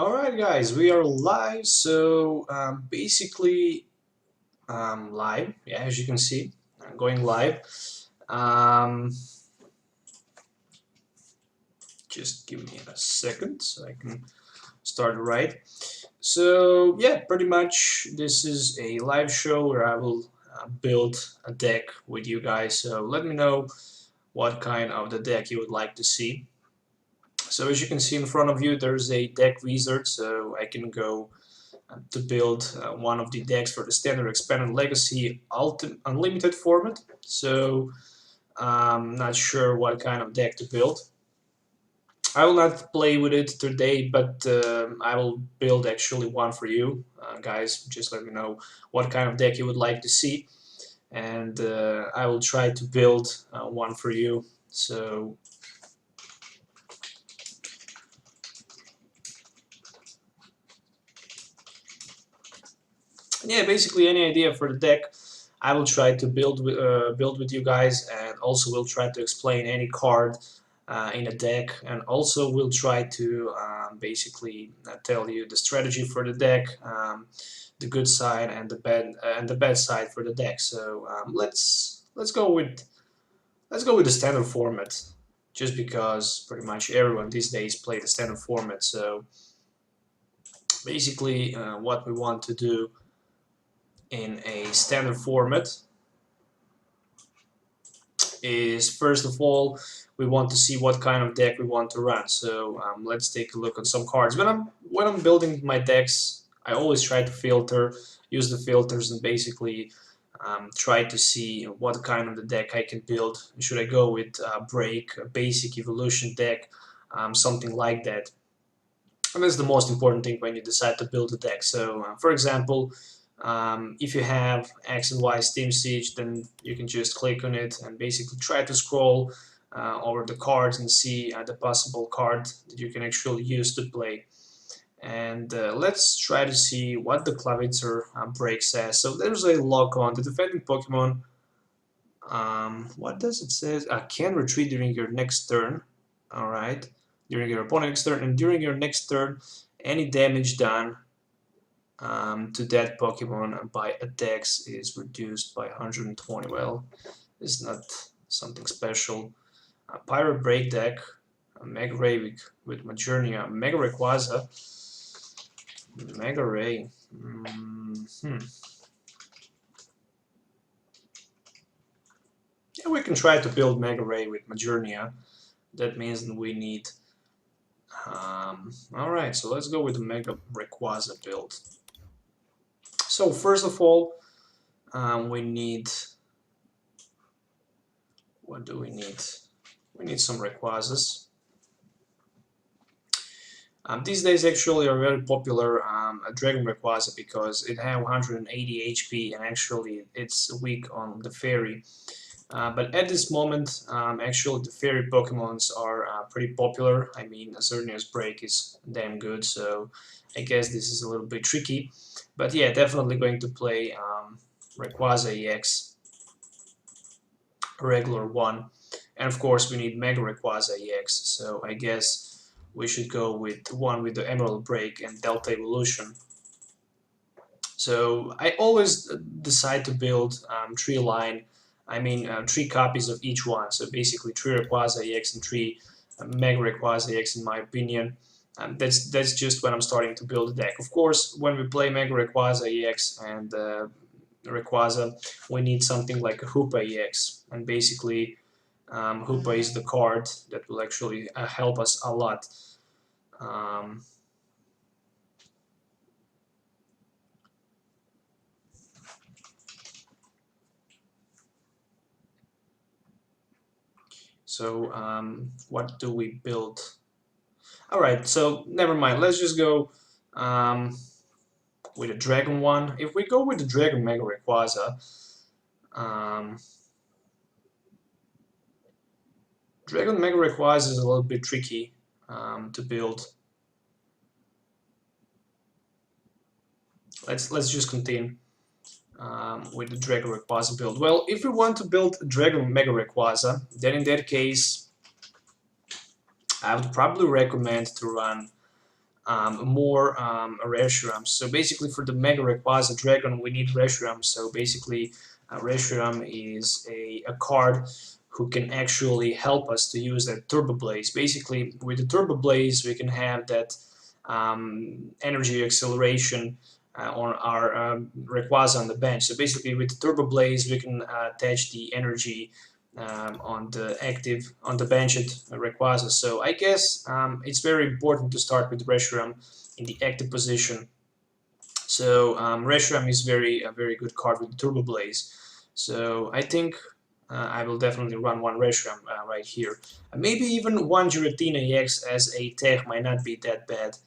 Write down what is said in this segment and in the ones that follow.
Alright guys, we are live, so basically live, yeah, as you can see, I'm going live. Um, just give me a second so I can start right. So yeah, pretty much this is a live show where I will build a deck with you guys, so let me know what kind of the deck you would like to see. So as you can see in front of you, there's a deck wizard, so I can go to build one of the decks for the standard expanded legacy unlimited format. So I'm not sure what kind of deck to build. I will not play with it today, but I will build actually one for you guys. Just let me know what kind of deck you would like to see, and I will try to build one for you. So yeah, basically any idea for the deck, I will try to build with you guys, and also will try to explain any card in a deck, and also will try to basically tell you the strategy for the deck, the good side and the bad side for the deck. So let's go with the standard format, just because pretty much everyone these days play the standard format. So basically, what we want to do in a standard format is, first of all, we want to see what kind of deck we want to run. So let's take a look at some cards. When I'm building my decks, I always try to use the filters, and basically try to see what kind of the deck I can build. Should I go with break, a basic evolution deck, something like that. And that's the most important thing when you decide to build a deck. So for example, if you have X and Y Steam Siege, then you can just click on it and basically try to scroll over the cards and see the possible card that you can actually use to play. And let's try to see what the Clavitzer break says. So there's a lock on the defending Pokemon. What does it say? Can retreat during your next turn. Alright. During your opponent's turn, and during your next turn, any damage done to that Pokemon by attacks is reduced by 120. Well, it's not something special. Pirate Break deck, Mega Ray with Majournia, Mega Rayquaza, Mega Ray. Yeah, we can try to build Mega Ray with Majournia. That means that we need. Alright, so let's go with the Mega Rayquaza build. So first of all, we need, what do we need? We need some Rayquazas. These days actually are very popular a Dragon Rayquaza, because it has 180 HP and actually it's weak on the Fairy. But at this moment, actually the Fairy Pokemons are pretty popular. I mean, Azurnia's Break is damn good, so I guess this is a little bit tricky. But yeah, definitely going to play Rayquaza EX, regular one. And of course we need Mega Rayquaza EX, so I guess we should go with one with the Emerald Break and Delta Evolution. So I always decide to build three copies of each one. So basically 3 Rayquaza EX and 3 Mega Rayquaza EX, in my opinion. That's just when I'm starting to build a deck. Of course, when we play Mega Rayquaza EX and Rayquaza, we need something like a Hoopa EX, and basically Hoopa is the card that will actually help us a lot. So what do we build? Alright, so never mind, let's just go with a Dragon one. If we go with the Dragon Mega Rayquaza, Dragon Mega Rayquaza is a little bit tricky to build. Let's just continue with the Dragon Rayquaza build. Well, if we want to build a Dragon Mega Rayquaza, then in that case I would probably recommend to run more Reshiram. So basically for the Mega Rayquaza Dragon we need Reshiram. So basically Reshiram is a card who can actually help us to use that Turbo Blaze. Basically with the Turbo Blaze we can have that energy acceleration on our Rayquaza on the bench. So basically with the Turbo Blaze we can attach the energy on the bench at Rayquaza. So I guess it's very important to start with Reshiram in the active position. So Reshiram is a very good card with Turbo Blaze. So I think I will definitely run one Reshiram right here. Maybe even one Giratina EX as a tech might not be that bad.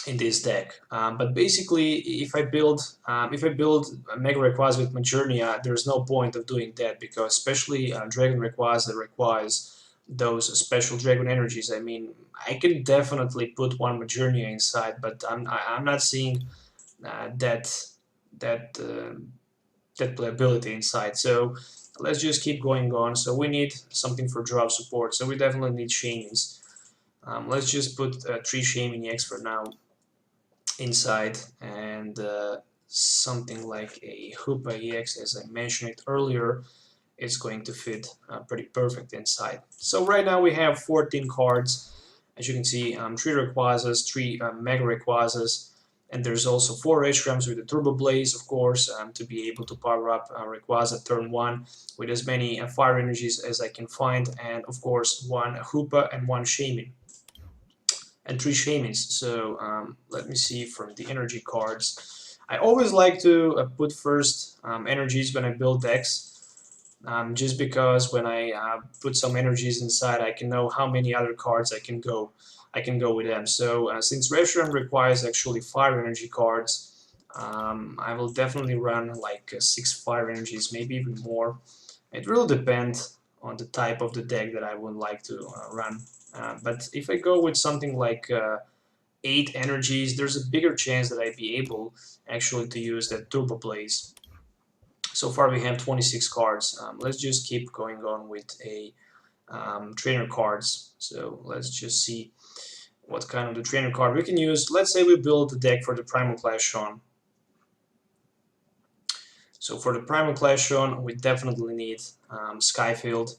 In this deck. But basically, if I build a Mega Rayquaza with Majournia, there's no point of doing that because especially Dragon Rayquaza requires those special Dragon energies. I mean, I can definitely put one Majournia inside, but I'm not seeing that that that playability inside. So let's just keep going on. So we need something for drop support. So we definitely need Shamans. Let's just put 3 Shaman EX for now inside, and something like a Hoopa EX, as I mentioned it earlier, is going to fit pretty perfect inside. So right now we have 14 cards. As you can see, 3 Rayquazas, 3 Mega Rayquazas, and there's also 4 Reshrams with the Turbo Blaze, of course, to be able to power up Rayquaza turn 1 with as many fire energies as I can find, and of course 1 Hoopa and 1 Shaman. And 3 Shamans. So let me see from the energy cards. I always like to put first energies when I build decks, just because when I put some energies inside, I can know how many other cards I can go with them. So since Reshiram requires actually fire energy cards, I will definitely run like 6 fire energies, maybe even more. It will depend on the type of the deck that I would like to run. But if I go with something like 8 energies, there's a bigger chance that I'd be able actually to use that Turbo Blaze. So far we have 26 cards. Let's just keep going on with a trainer cards. So let's just see what kind of the trainer card we can use. Let's say we build the deck for the Primal Clashon. So for the Primal Clashon, we definitely need Skyfield.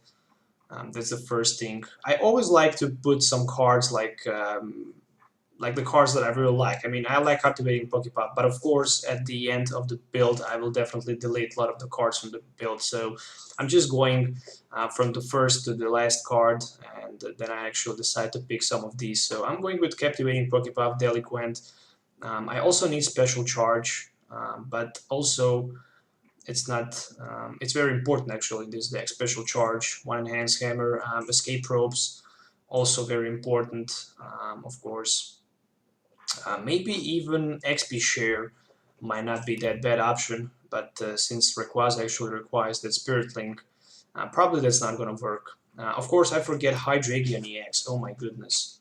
That's the first thing. I always like to put some cards like the cards that I really like. I mean, I like Captivating Pokepop, but of course, at the end of the build, I will definitely delete a lot of the cards from the build. So I'm just going from the first to the last card, and then I actually decide to pick some of these. So I'm going with Captivating Pokepop, Delinquent. I also need Special Charge, but also it's not. It's very important actually in this deck. Special Charge, 1 Enhanced Hammer, Escape Probes, also very important. Of course, maybe even XP Share might not be that bad option, but since Rayquaza actually requires that Spirit Link, probably that's not gonna work. Of course, I forget Hydreigon EX. Oh my goodness!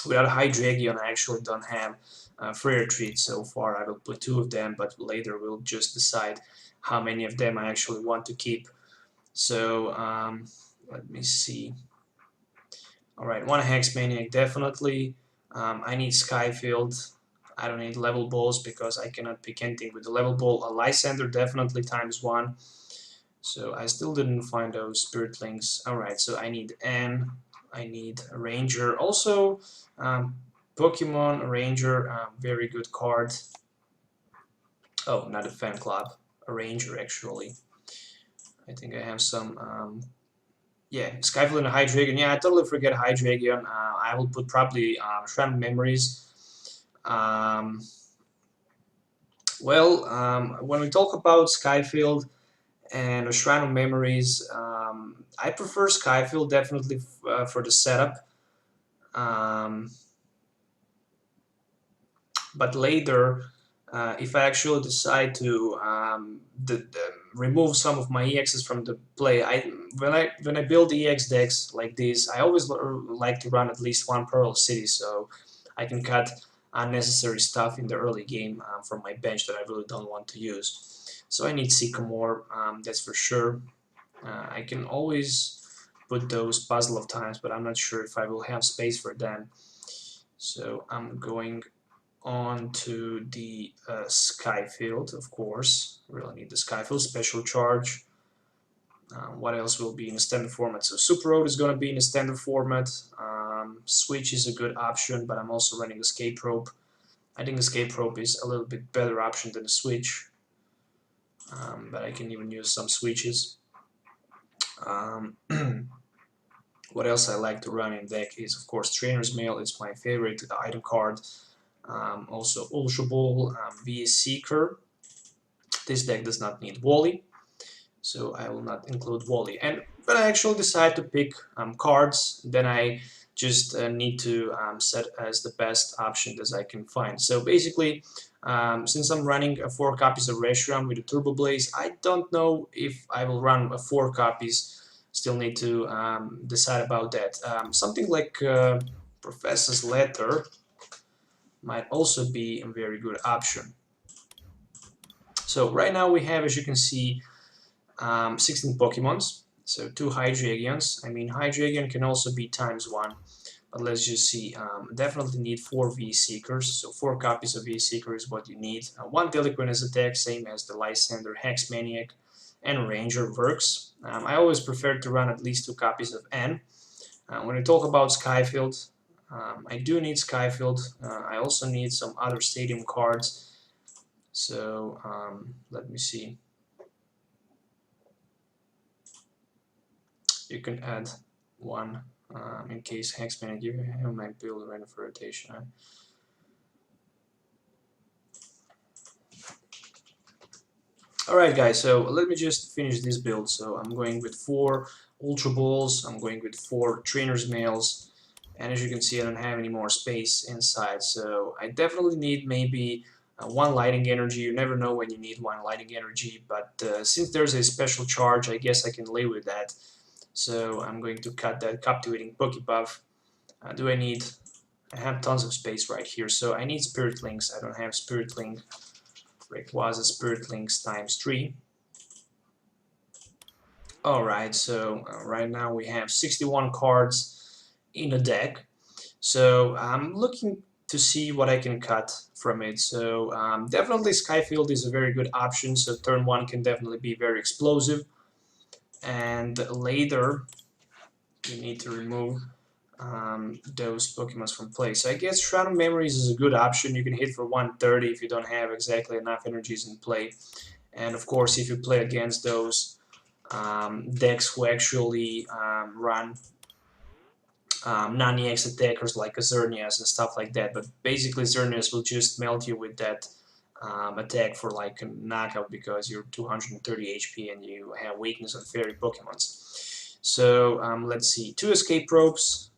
Without Hydreigon, I actually don't have Freer Treat so far. I will put 2 of them, but later we'll just decide how many of them I actually want to keep. So let me see. Alright, 1 Hex Maniac definitely. I need Skyfield. I don't need Level Balls because I cannot pick anything with the Level Ball. A Lysander definitely ×1. So I still didn't find those Spirit Links. Alright, so I need N. I need a Ranger. Also, Pokemon Ranger, very good card. Oh, not a Fan Club, a Ranger actually. I think I have some. Yeah, Skyfield and Hydreigon. Yeah, I totally forget Hydreigon. I will put probably Shrine of Memories. When we talk about Skyfield and a Shrine of Memories, I prefer Skyfield definitely for the setup. But later, if I actually decide to remove some of my EXs from the play, when I build EX decks like this, I always like to run at least 1 Pearl City, so I can cut unnecessary stuff in the early game from my bench that I really don't want to use. So I need Sycamore, that's for sure. I can always put those puzzle of times, but I'm not sure if I will have space for them. So I'm going on to the sky field, of course. Really need the sky field, special charge. What else will be in a standard format? So Super Road is going to be in a standard format. Switch is a good option, but I'm also running Escape Rope. I think Escape Rope is a little bit better option than the Switch, but I can even use some switches. What else I like to run in deck is, of course, Trainer's Mail. It's my favorite item card. Also Ultra Ball, VS Seeker. This deck does not need Wally, so I will not include Wally. And when I actually decide to pick cards, then I just need to set as the best option as I can find. So basically, since I'm running 4 copies of Reshiram with a Turbo Blaze, I don't know if I will run 4 copies. Still need to decide about that. Something like Professor's Letter might also be a very good option. So right now we have, as you can see, 16 Pokemons. So 2 Hydreigons. I mean, Hydreigon can also be ×1. But let's just see. Definitely need 4 V-Seekers. So 4 copies of V-Seeker is what you need. 1 Telequinous attack, same as the Lysander, Hex Maniac, and Ranger works. I always prefer to run at least 2 copies of N. When we talk about Skyfield, I do need Skyfield. I also need some other stadium cards. So let me see. You can add 1 in case Hexman you have my build ready for rotation. Alright guys, so let me just finish this build. So I'm going with 4 Ultra Balls, I'm going with 4 Trainer's Mails, and as you can see I don't have any more space inside, so I definitely need maybe 1 Lighting Energy. You never know when you need 1 Lighting Energy, but since there's a special charge, I guess I can live with that. So I'm going to cut that Captivating Pokebuff. I have tons of space right here, so I need Spirit Links. I don't have Spirit Link. Rayquaza Spirit Links ×3. Alright, so right now we have 61 cards in the deck. So I'm looking to see what I can cut from it. So definitely Skyfield is a very good option, so turn 1 can definitely be very explosive. And later you need to remove those Pokemon from play. So I guess Shroud of Memories is a good option. You can hit for 130 if you don't have exactly enough energies in play. And of course, if you play against those decks who actually run non-EX attackers like Xerneas and stuff like that. But basically, Xerneas will just melt you with that attack for like a knockout because you're 230 HP and you have weakness on fairy Pokemons. So let's see, 2 Escape Ropes.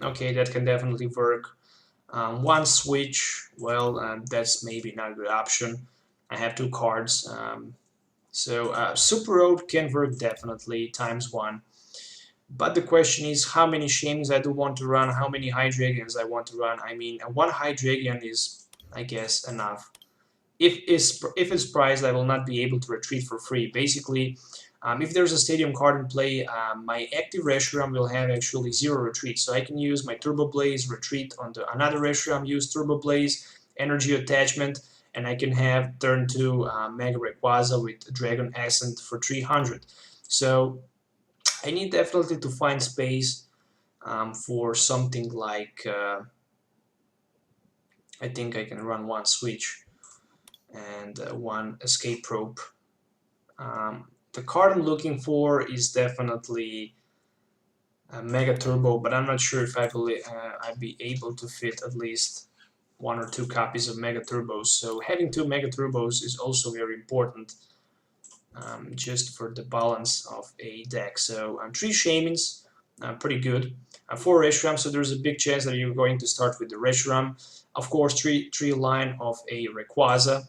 Okay, that can definitely work. 1 Switch, well, that's maybe not a good option. I have 2 cards. So Super Road can work definitely, ×1. But the question is how many Shames I do want to run, how many Hydreigons I want to run. I mean, 1 Hydreigon is, I guess, enough. If it's priced, I will not be able to retreat for free. Basically, if there's a stadium card in play, my active Reshiram will have actually 0 retreat. So I can use my Turbo Blaze, retreat onto another Reshiram, use Turbo Blaze, energy attachment, and I can have turn 2 Mega Rayquaza with Dragon Accent for 300. So I need definitely to find space for something like, I think I can run 1 Switch and 1 Escape Rope. The card I'm looking for is definitely Mega Turbo, but I'm not sure if I'd be able to fit at least 1 or 2 copies of Mega Turbos. So having 2 Mega Turbos is also very important, just for the balance of a deck. So 3 Shamans, pretty good. 4 Reshiram, so there's a big chance that you're going to start with the Reshiram. Of course, 3 line of a Rayquaza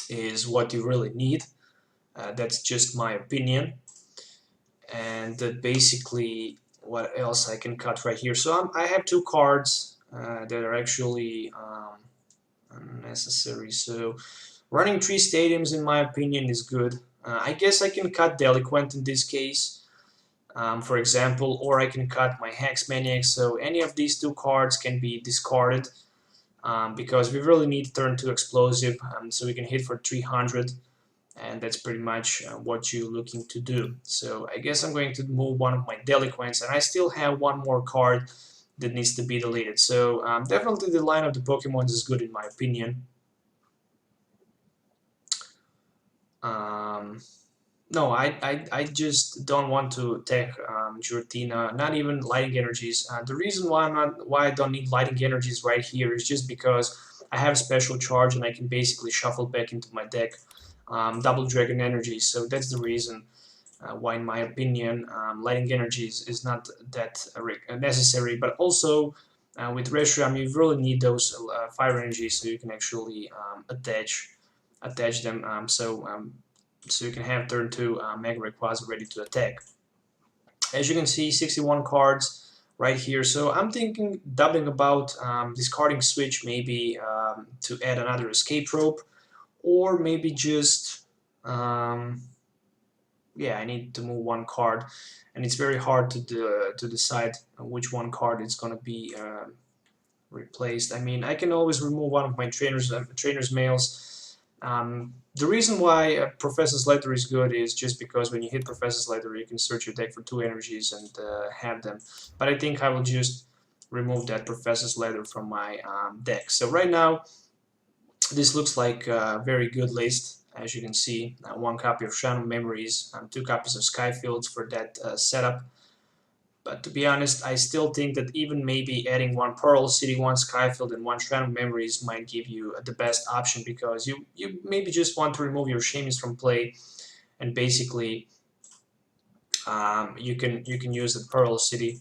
is what you really need. That's just my opinion. And basically, what else I can cut right here? So I have 2 cards that are actually unnecessary. So running 3 stadiums, in my opinion, is good. I guess I can cut Deliquent in this case. for example, or I can cut my Hex Maniac, so any of these two cards can be discarded because we really need turn 2 explosive, so we can hit for 300, and that's pretty much what you're looking to do. So I guess I'm going to move one of my Delinquents, and I still have one more card that needs to be deleted. So definitely the line of the Pokemon is good in my opinion. No, I just don't want to attack Giratina, not even Lighting Energies. The reason why I don't need Lighting Energies right here is just because I have a special charge and I can basically shuffle back into my deck Double Dragon Energies. So that's the reason why, in my opinion, Lighting Energies is not that necessary. But also with Reshiram, you really need those Fire Energies so you can actually attach them. So you can have turn 2 Mega Rayquaza ready to attack. As you can see, 61 cards right here. So I'm thinking doubling about discarding switch, maybe to add another escape rope, or maybe just yeah, I need to move one card, and it's very hard to decide which one card is gonna be replaced. I mean, I can always remove one of my trainers mails. The reason why Professor's Letter is good is just because when you hit Professor's Letter, you can search your deck for 2 energies and have them. But I think I will just remove that Professor's Letter from my deck. So right now, this looks like a very good list. As you can see, 1 copy of Shadow Memories, 2 copies of Skyfields for that setup. But to be honest, I still think that even maybe adding 1 Pearl City, 1 Skyfield, and 1 Shroud of Memories might give you the best option, because you maybe just want to remove your Shamies from play, and basically you can use the Pearl City,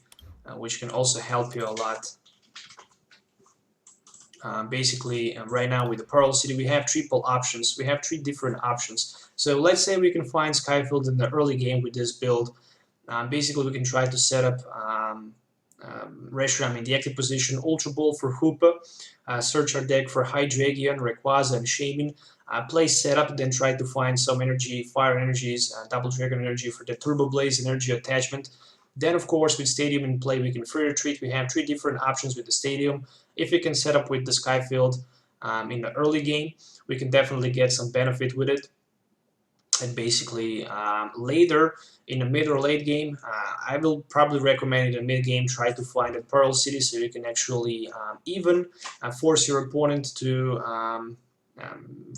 which can also help you a lot. Basically, right now with the Pearl City, we have triple options. We have 3 different options. So let's say we can find Skyfield in the early game with this build. Basically, we can try to set up Reshiram in the active position, Ultra Ball for Hoopa, search our deck for Hydreigon, Rayquaza, and Shaman, play setup, then try to find some energy, fire energies, Double Dragon energy for the Turbo Blaze energy attachment. Then, of course, with Stadium in play, we can free retreat. We have 3 different options with the Stadium. If we can set up with the Skyfield in the early game, we can definitely get some benefit with it. And basically, later in the mid or late game, I will probably recommend in the mid game try to find a Pearl City, so you can actually even force your opponent to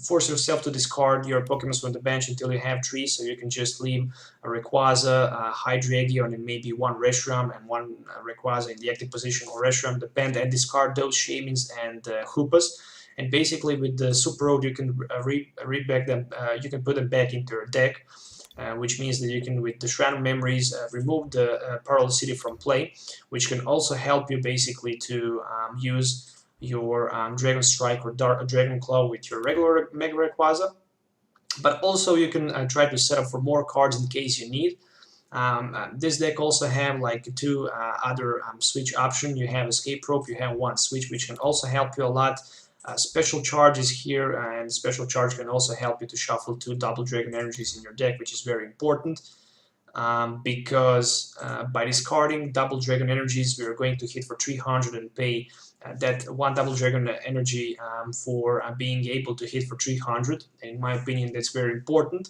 force yourself to discard your Pokemon from the bench until you have 3, so you can just leave a Rayquaza, a Hydreigon, and maybe 1 Reshiram and 1 Rayquaza in the active position, or Reshiram, depend, and discard those Shamins and Hoopas. And basically, with the Super Road, you can read back them. You can put them back into your deck, which means that you can, with the Shroud of Memories, remove the Pearl City from play, which can also help you basically to use your Dragon Strike or Dragon Claw with your regular Mega Rayquaza. But also, you can try to set up for more cards in case you need. This deck also have like 2 other switch options. You have Escape Rope, you have 1 switch, which can also help you a lot. Special charge is here, and special charge can also help you to shuffle 2 Double Dragon energies in your deck, which is very important, because by discarding Double Dragon energies, we are going to hit for 300 and pay that 1 Double Dragon energy for being able to hit for 300. And in my opinion, that's very important.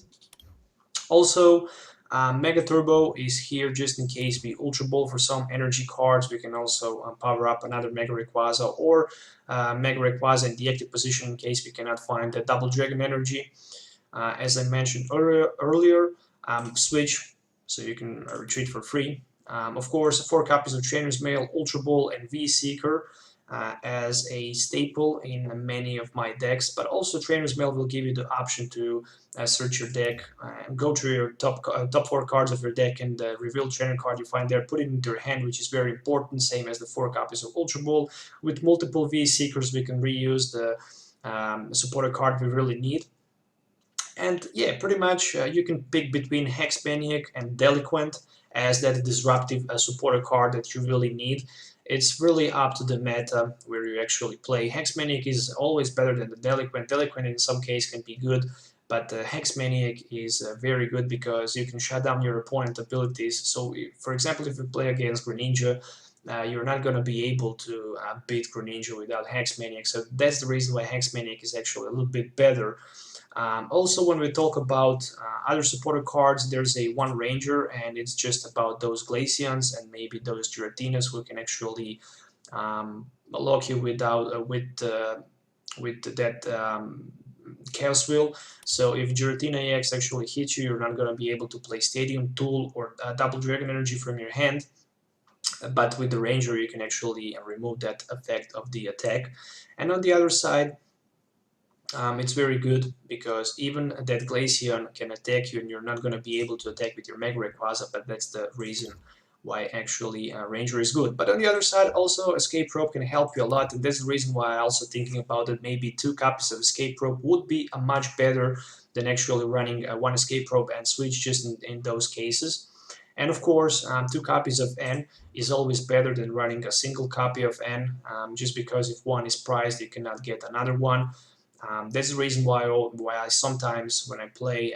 Also, Mega Turbo is here just in case we Ultra Ball for some energy cards. We can also power up another Mega Rayquaza or Mega Rayquaza in the active position in case we cannot find the Double Dragon energy. As I mentioned earlier, switch, so you can retreat for free. Of course, 4 copies of Trainer's Mail, Ultra Ball, and V-Seeker as a staple in many of my decks, but also Trainer's Mail will give you the option to search your deck and go through your top 4 cards of your deck, and the reveal trainer card you find there, put it into your hand, which is very important, same as the 4 copies of Ultra Ball. With multiple V-Seekers, we can reuse the supporter card we really need. And yeah, pretty much you can pick between Hex Maniac and Delinquent as that disruptive supporter card that you really need. It's really up to the meta where you actually play. Hex Maniac is always better than the Delinquent. Delinquent in some case can be good But Hex Maniac is very good because you can shut down your opponent abilities. So, for example, if you play against Greninja, you're not going to be able to beat Greninja without Hex Maniac. So that's the reason why Hex Maniac is actually a little bit better. Also, when we talk about other supporter cards, there's a one Ranger, and it's just about those Glaceons and maybe those Giratinas who can actually lock you without with that Chaos Wheel. So if Giratina EX actually hits you, you're not going to be able to play Stadium, Tool, or Double Dragon Energy from your hand. But with the Ranger, you can actually remove that effect of the attack. And on the other side, it's very good because even that Glaceon can attack you and you're not going to be able to attack with your Mega Rayquaza, but that's the reason why actually Ranger is good. But on the other side, also Escape Rope can help you a lot, and that's the reason why I also thinking about it. Maybe 2 copies of Escape Rope would be a much better than actually running 1 Escape Rope and switch just in those cases. And of course, 2 copies of N is always better than running a single copy of N, just because if one is prized, you cannot get another one. That's the reason why I sometimes, when I play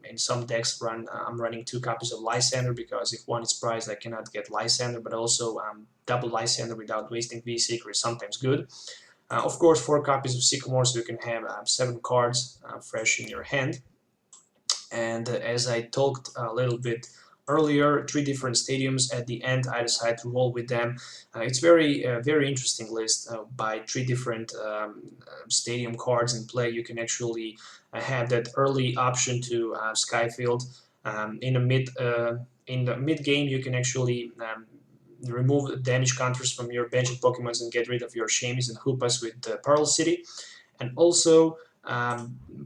in some decks, I'm running 2 copies of Lysander, because if one is prized, I cannot get Lysander, but also double Lysander without wasting V-Seeker is sometimes good. Of course, 4 copies of Sycamore, so you can have 7 cards fresh in your hand. And as I talked a little bit earlier, 3 different stadiums. At the end, I decided to roll with them. It's very interesting list by 3 different stadium cards in play. You can actually have that early option to Skyfield. In the mid game, you can actually remove damage counters from your bench of Pokemon and get rid of your Shamies and Hoopas with Pearl City. And also,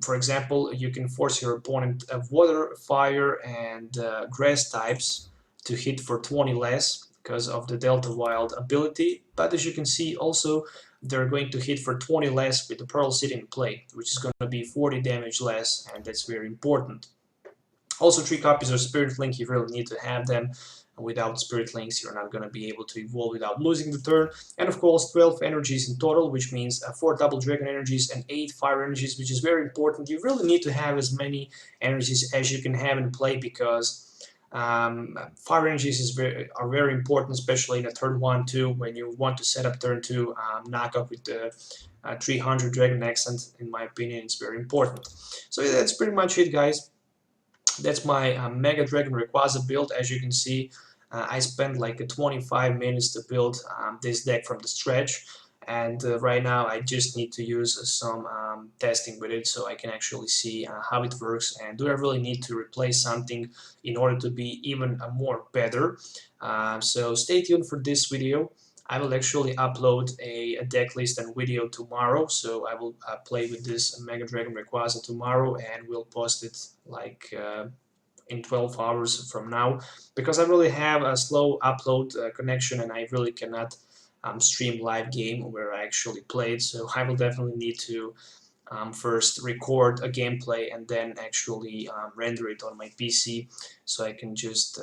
for example, you can force your opponent of water, fire, and grass types to hit for 20 less because of the Delta Wild ability. But as you can see, also they're going to hit for 20 less with the Pearl City in play, which is going to be 40 damage less, and that's very important. Also, 3 copies of Spirit Link, you really need to have them. Without Spirit Links, you're not going to be able to evolve without losing the turn. And of course, 12 energies in total, which means 4 double dragon energies and 8 fire energies, which is very important. You really need to have as many energies as you can have in play, because fire energies are very important, especially in a turn 1-2 when you want to set up turn 2 knock up with the 300 dragon accent. In my opinion, it's very important. So yeah, that's pretty much it, guys. That's my Mega Dragon Rayquaza build. As you can see, I spent like 25 minutes to build this deck from the stretch, and right now I just need to use some testing with it so I can actually see how it works, and do I really need to replace something in order to be even more better. So stay tuned for this video. I will actually upload a deck list and video tomorrow, so I will play with this Mega Dragon Rayquaza tomorrow, and we'll post it like in 12 hours from now, because I really have a slow upload connection and I really cannot stream live game where I actually played. So I will definitely need to first record a gameplay and then actually render it on my PC, so I can just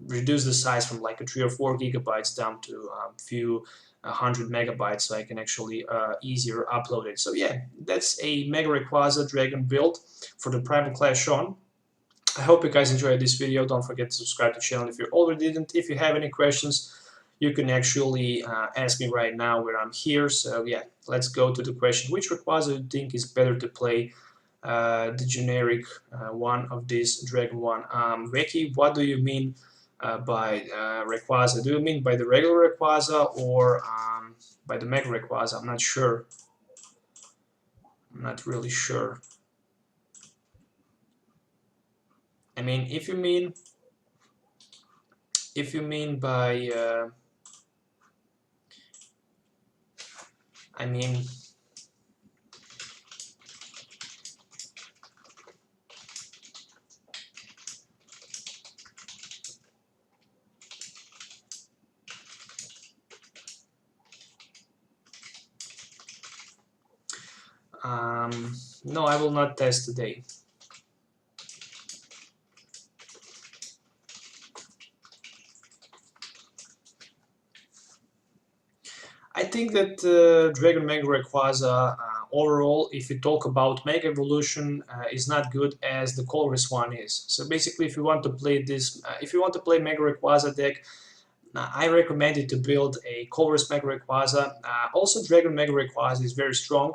reduce the size from like 3 or 4 gigabytes down to a few 100 megabytes, so I can actually easier upload it. So yeah, that's a Mega Rayquaza Dragon build for the Primal Clash on. I hope you guys enjoyed this video. Don't forget to subscribe to the channel if you already didn't. If you have any questions, you can actually ask me right now where I'm here. So yeah, let's go to the question. Which Rayquaza do you think is better to play? The generic one of this Dragon one. Ricky, what do you mean by Rayquaza? Do you mean by the regular Rayquaza or by the Mega Rayquaza? I'm not sure. I'm not really sure. I mean, if you mean by I mean, no, I will not test today. I think that Dragon Mega Rayquaza overall, if you talk about Mega Evolution, is not good as the colorless one is. So basically, if you want to play this, if you want to play Mega Rayquaza deck, I recommend it to build a colorless Mega Rayquaza. Also, Dragon Mega Rayquaza is very strong,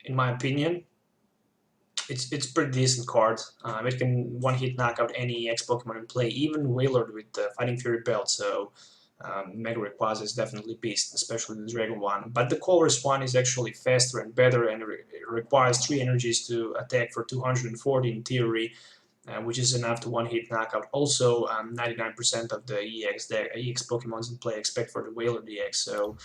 in my opinion. It's pretty decent card. It can one-hit knock out any EX Pokemon in play, even Wailord with Fighting Fury Belt. So Mega Rayquaza is definitely beast, especially the Dragon one. But the colorless one is actually faster and better, and it requires 3 energies to attack for 240 in theory, which is enough to one-hit knockout. Also, 99% of the EX Pokemons in play expect for the Wailord EX. So,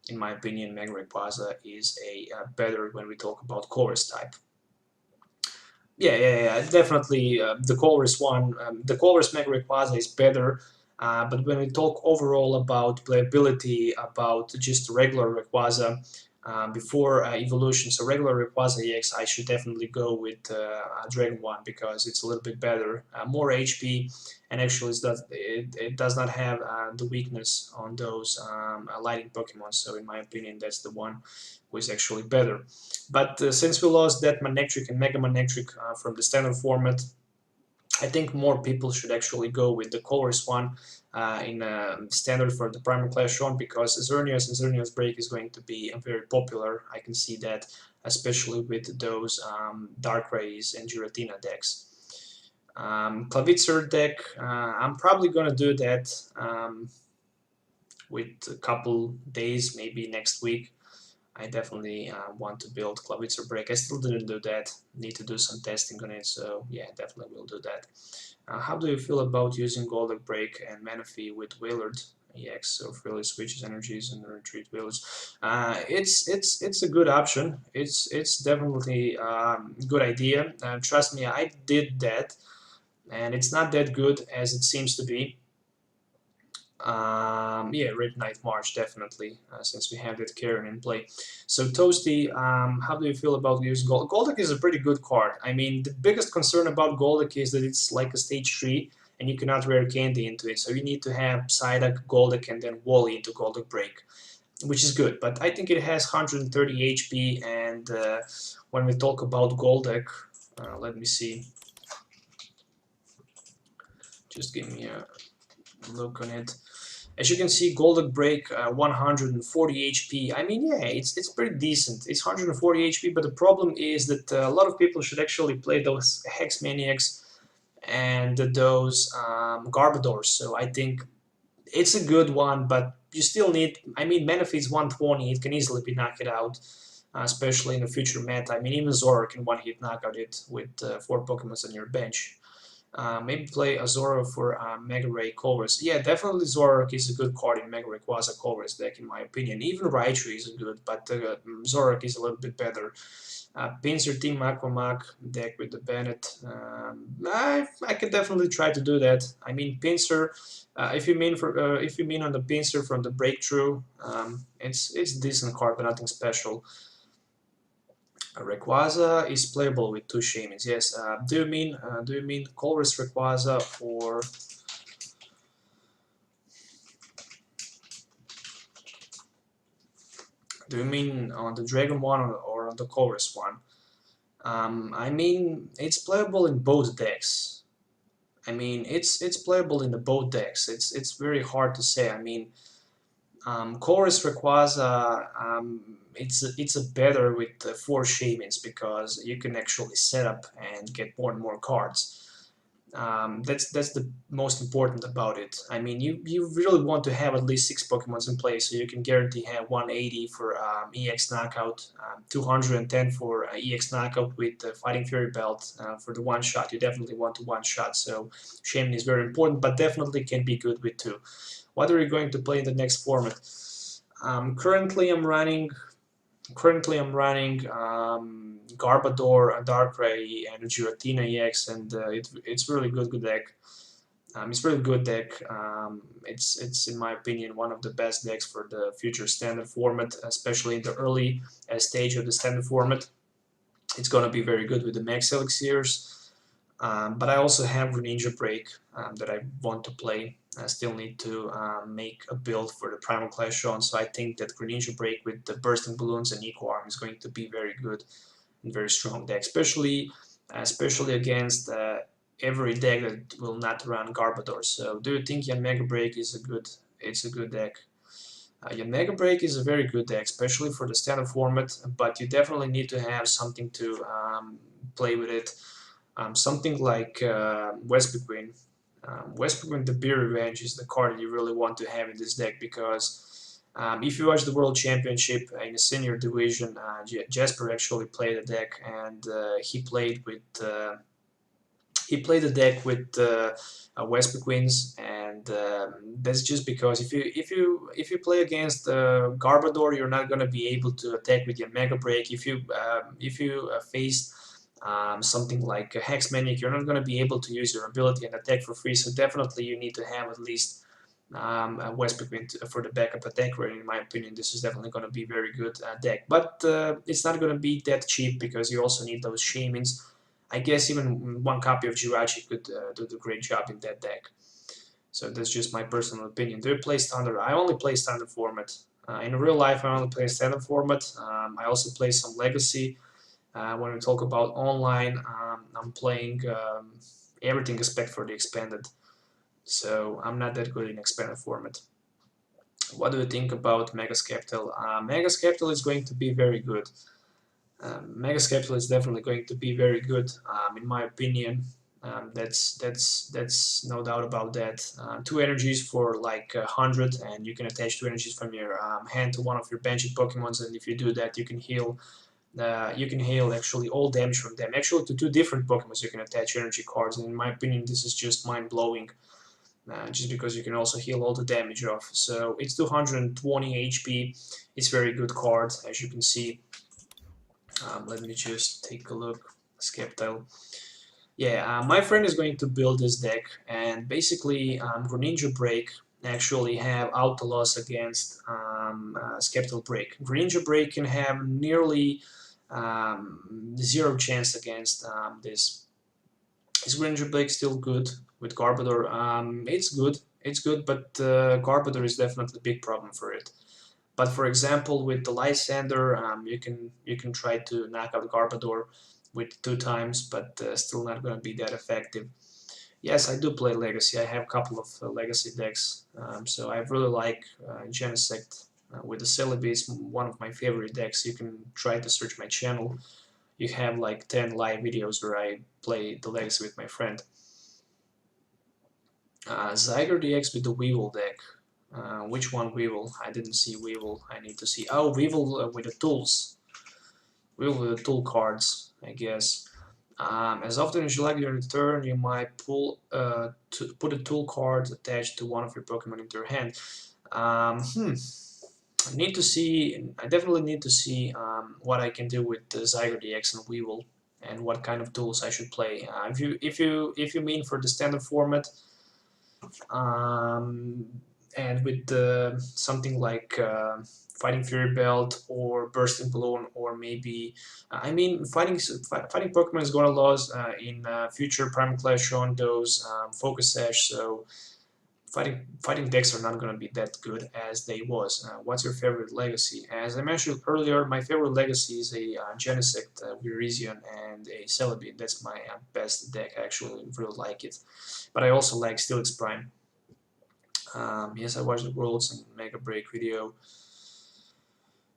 in my opinion, Mega Rayquaza is a better when we talk about colorless type. Yeah, definitely the colorless one, the colorless Mega Rayquaza is better, but when we talk overall about playability, about just regular Rayquaza before evolution, so regular Rayquaza EX, I should definitely go with Dragon one because it's a little bit better, more HP, and actually it does not have the weakness on those lighting Pokemon, so in my opinion that's the one who is actually better. But since we lost that Manectric and Mega Manectric from the standard format, I think more people should actually go with the colorless one in standard for the Primal Clash on, because Xerneas and Xerneas Break is going to be very popular. I can see that, especially with those Darkrai's and Giratina decks. Clavitzer deck, I'm probably going to do that with a couple days, maybe next week. I definitely want to build Clavitzer Break. I still didn't do that. Need to do some testing on it, so yeah, definitely will do that. How do you feel about using Golden Break and Manaphy with Wailord EX? So freely switches energies and retreat Wailords. It's a good option. It's definitely a good idea. Trust me, I did that, and it's not that good as it seems to be. Yeah, Red Knight March, definitely, since we have that Karen in play. So, Toasty, how do you feel about using Golduck? Golduck is a pretty good card. I mean, the biggest concern about Golduck is that it's like a stage 3, and you cannot rare candy into it. So you need to have Psyduck, Golduck, and then Wally into Golduck Break, which is good. But I think it has 130 HP, and when we talk about Golduck, let me see. Just give me a look on it. As you can see, Golduck Break 140 HP. I mean, yeah, it's pretty decent. It's 140 HP, but the problem is that a lot of people should actually play those Hex Maniacs and those Garbodors. So I think it's a good one, but you still need. I mean, Manaphy is 120. It can easily be knocked out, especially in the future meta. I mean, even Zora can one-hit knock out it with 4 Pokemons on your bench. Maybe play a Zora for Mega Ray Colress. Yeah, definitely Zorak is a good card in Mega Rayquaza Colress deck, in my opinion. Even Raichu is good, but Zorak is a little bit better. Pinsir Team Aquamark deck with the Bennett. I could definitely try to do that. I mean, Pinsir. If you mean on the Pinsir from the Breakthrough, it's a decent card, but nothing special. Rayquaza is playable with 2 Shamans. Yes. Do you mean Colress Rayquaza or do you mean on the Dragon one or on the Colress one? I mean, it's playable in both decks. I mean, it's playable in the both decks. It's very hard to say. I mean, Colress Rayquaza, it's a better with 4 Shamans because you can actually set up and get more and more cards. That's the most important about it. I mean, you really want to have at least 6 Pokemons in play, so you can guarantee have 180 for EX Knockout, 210 for EX Knockout with Fighting Fury Belt for the one-shot. You definitely want to one-shot, so Shaman is very important, but definitely can be good with 2. What are you going to play in the next format? Currently, I'm running Garbodor, a Darkrai, and a Giratina EX, and it's really good deck. It's really good deck. It's in my opinion one of the best decks for the future standard format, especially in the early stage of the standard format. It's gonna be very good with the Max Elixirs. But I also have Greninja Break that I want to play. I still need to make a build for the Primal Clash on, so I think that Greninja Break with the Bursting Balloons and Eco Arm is going to be very good and very strong deck, especially against every deck that will not run Garbodor. So do you think Yan Mega Break is a good deck? Your Mega Break is a very good deck, especially for the standard format, but you definitely need to have something to play with it. Something like West Queen. West Queen, the Beer Revenge is the card that you really want to have in this deck because if you watch the World Championship in the senior division, Jasper actually played a deck and he played the deck with West Queens, and that's just because if you play against Garbodor, you're not gonna be able to attack with your Mega Break. If you face something like a Hex Maniac, you're not gonna be able to use your ability and attack for free. So definitely you need to have at least a West Queen for the backup attack. Where in my opinion, this is definitely gonna be very good deck, but it's not gonna be that cheap because you also need those Shamans. I guess even one copy of Jirachi could do a great job in that deck. So that's just my personal opinion. Do you play standard? I only play standard format. In real life, I only play standard format. I also play some legacy. When we talk about online, I'm playing everything except for the expanded. So I'm not that good in expanded format. What do you think about Mega Sceptile? Mega Sceptile is going to be very good. Mega Sceptile is definitely going to be very good, in my opinion. That's no doubt about that. Two energies for like 100, and you can attach two energies from your hand to one of your benched Pokemons, and if you do that, you can heal. You can heal actually all damage from them. Actually, to two different Pokemons, you can attach energy cards, and in my opinion, this is just mind blowing. Just because you can also heal all the damage off. So it's 220 HP. It's very good card, as you can see. Let me just take a look. Sceptile. Yeah, my friend is going to build this deck, and basically Greninja Break actually have auto loss against Sceptile Break. Greninja Break can have nearly zero chance against this. Is Greninja Break still good with Garbodor? It's good, but Garbodor is definitely a big problem for it. But for example, with the Lysander, you can try to knock out Garbodor with 2 times, but still not going to be that effective. Yes, I do play Legacy. I have a couple of Legacy decks, so I really like Genesect with the Celebi. It's one of my favorite decks. You can try to search my channel. You have like 10 live videos where I play the Legacy with my friend. Zyger DX with the Weevil deck. Which one Weevil? I didn't see Weevil. I need to see. Oh, Weevil with the tools. Weevil with the tool cards, I guess. As often as you like during the turn, you might put a tool card attached to one of your Pokemon into your hand. I need to see. I definitely need to see what I can do with the Zyger DX and Weevil, and what kind of tools I should play. If you mean for the standard format, and with something like Fighting Fury Belt or Bursting Balloon, or maybe I mean fighting Pokemon is gonna lose in future Primal Clash on those Focus Sash, so fighting decks are not gonna be that good as they was. What's your favorite legacy? As I mentioned earlier, my favorite legacy is a Genesect, Virizion, and a Celebi. That's my best deck. I actually really like it, but I also like Steelix Prime. Yes, I watched the Worlds and Mega Break video.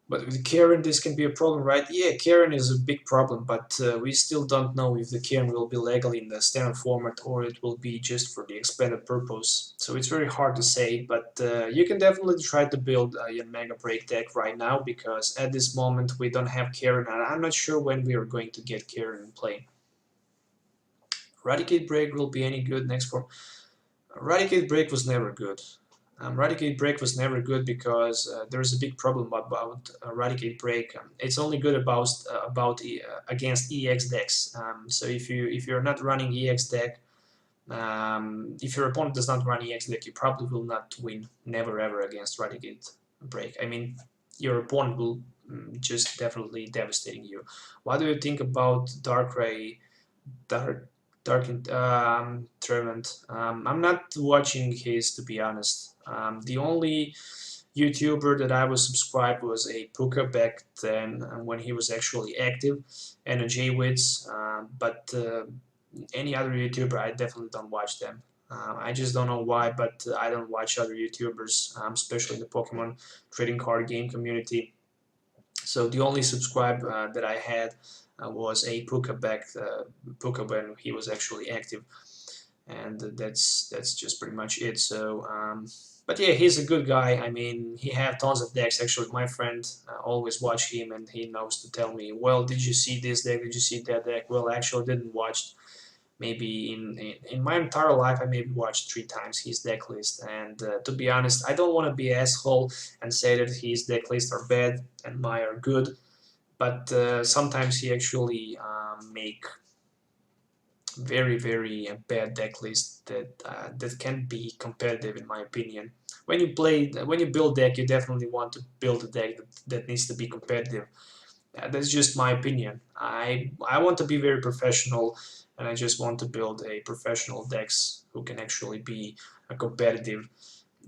But with Karen, this can be a problem, right? Yeah, Karen is a big problem, but we still don't know if the Karen will be legal in the standard format or it will be just for the expanded purpose. So it's very hard to say, but you can definitely try to build a Mega Break deck right now, because at this moment we don't have Karen, and I'm not sure when we are going to get Karen in play. Eradicate Break will be any good next form. Eradicate Break was never good. Eradicate Break was never good because there's a big problem about Eradicate Break. It's only good against EX decks. So if you're not running EX deck, if your opponent does not run EX deck, you probably will not win, never ever, against Eradicate Break. I mean, your opponent will just definitely devastating you. What do you think about Darkrai Trevant. I'm not watching his, to be honest. The only YouTuber that I was subscribed was a Puka back then when he was actually active, and a J-Wits. But any other YouTuber, I definitely don't watch them. I just don't know why, but I don't watch other YouTubers, especially in the Pokemon trading card game community. So the only subscribe that I had was a Puka back Puka when he was actually active, and that's just pretty much it. So, but yeah, he's a good guy. I mean, he have tons of decks. Actually, my friend always watch him, and he knows to tell me, well, did you see this deck? Did you see that deck? Well, actually, I didn't watch. Maybe in my entire life, I maybe watched 3 times his deck list. And to be honest, I don't want to be an asshole and say that his deck lists are bad and mine are good. But sometimes he actually make very bad deck list that can be competitive, in my opinion. When you build deck, you definitely want to build a deck that needs to be competitive. That's just my opinion. I want to be very professional, and I just want to build a professional decks who can actually be competitive